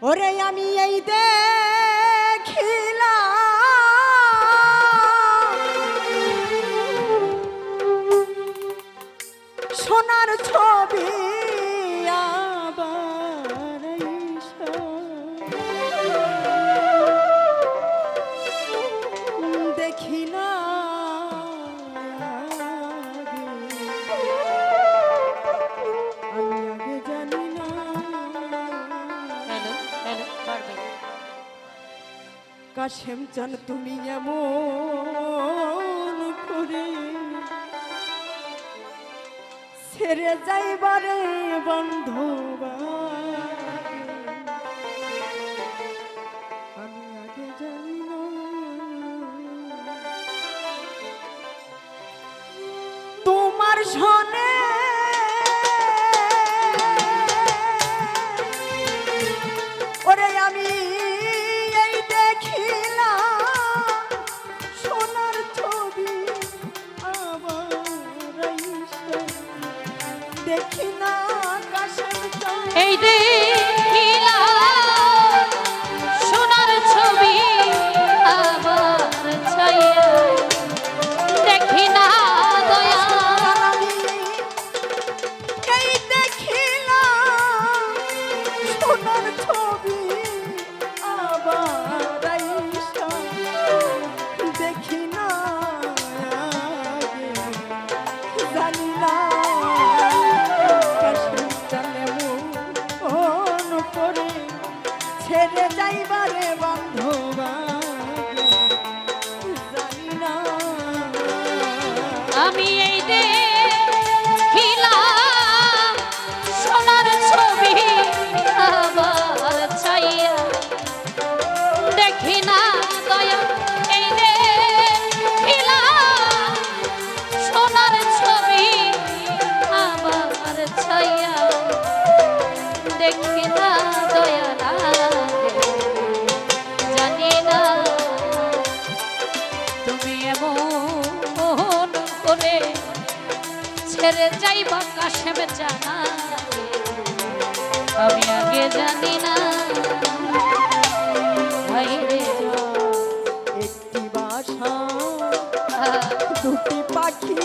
ওরে আমি এই দেখিলাম সোনার ছবি আবার আইসা। দেখি না আমি আগে জানি না। কাশেম চান তুমি এমন করে ছেড়ে যাইবারে বন্ধুবা, আমি আগে জানি না। তোমার সনে ওরে আমি এই দেখিলাম সোনার ছবি আবার আইসা। দেখি না কাশেম চান এই দেখিলাম সোনার ছবি আবার ছাইয়া। দেখি না দয়া আমি এই দেখিলাম সোনার ছবি আবার আইসা। দেখি না আগে জানি না কাশেম চান এমন করে ছেড়ে যাইবারে বান্ধবা, জানি না। আমি এই দেখিলাম সোনার ছবি আবার ছাইয়া। দেখি না দয়া এই দেখিলাম সোনার ছবি আবার ছাইয়া। দেখি না দয়া লাগে জানি না তুমি এমন করে ছেড়ে যাইবা কাশেম জানা আমি আগে জানি না। ভাইরে একটি বাসা দুটি পাখি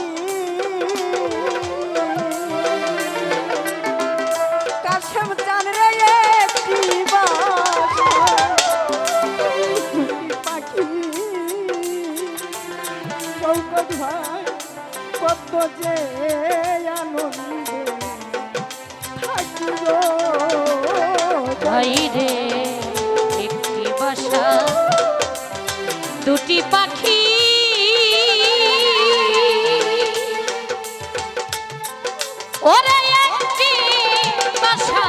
কাশেম চান রে একটি বাসা দুটি পাখি চৌকট ভাই কত যে আনন্দে থাকিব ভাইরে একটি বাসা দুটি পাখি ওরে একটি বাসা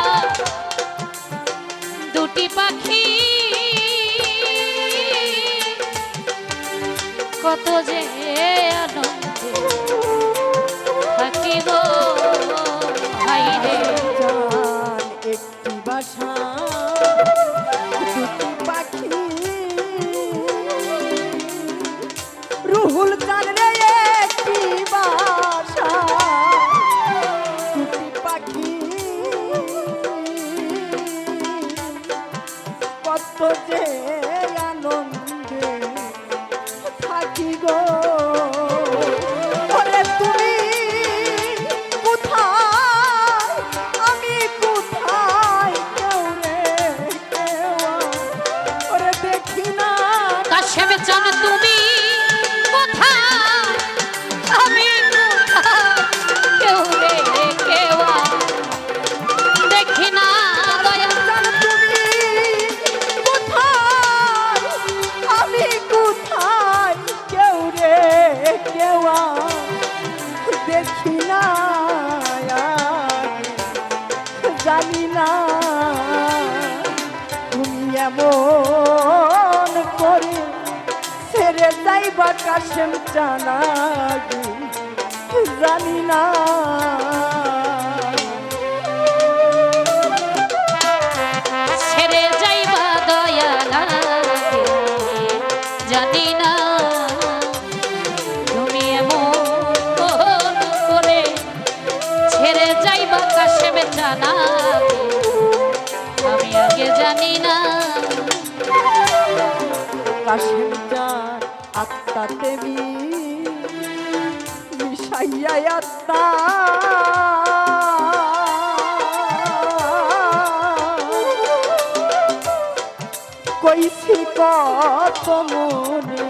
দুটি পাখি কত যে আনন্দে থাকিব ভাইরে। চান একটি বাসা দুটি পাখি রুহুল চান রে একটি বাসা দুটি পাখি কত যে আনন্দে থাকি গো। ওরে তুমি কোথায় আমি কোথায় কেউ রে কেউ ওরে দেখি না কাশেম চান তুমি কোথায় আমি কোথায় কেউ রে কেউ দেখি না দয়া জান তুমি কোথায় আমি কোথায় কেউ রে কেউ দেখি না জানি না তুমি এমন করে ছেড়ে যাইবা কাশেম জানা জানি না। ছেড়ে যাইবা দয়া লাগে জানি না তুমি এমন করে ছেড়ে যাইবা কাশেম জানা আমি আগে আগে জানি না কাশেম চান আত্মাতে মিশাইয়া আত্মা কইছি কত মনে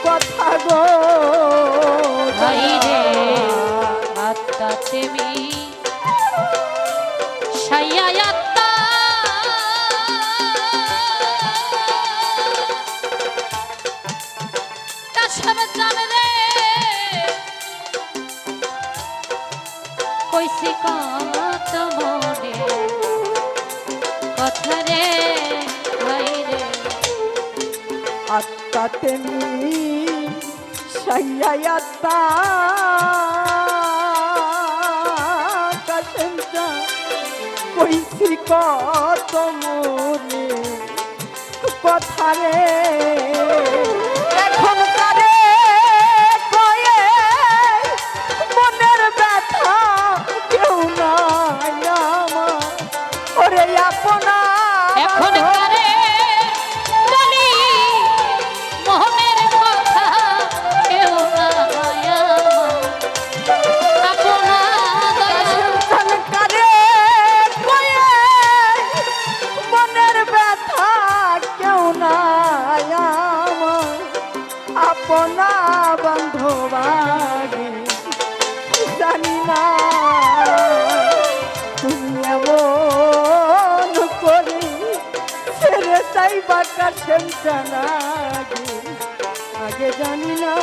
কথা গো ভাই রে আত্মা তেমি সাইয়া আত্মা কাশেম চান রে কইছি কত মনে কথা রে ভাই রে আত্মাতে মিশাইয়া আত্মা কাশেম চান কইছি কত মনে কথা রে এখন কারে কয়ে মনের ব্যথা কেউ নাই আমার ওরে আপনা এখন কারে বলি মোহনের কথা কেউ নাই আপনা সন্তান কারে কয়ে মনের ব্যথা কেউ নাই আমার আপনা বান্ধবাগে জানি না তুমি এমন করে ছেড়ে যাইবা কাশেম চান আগে জানি না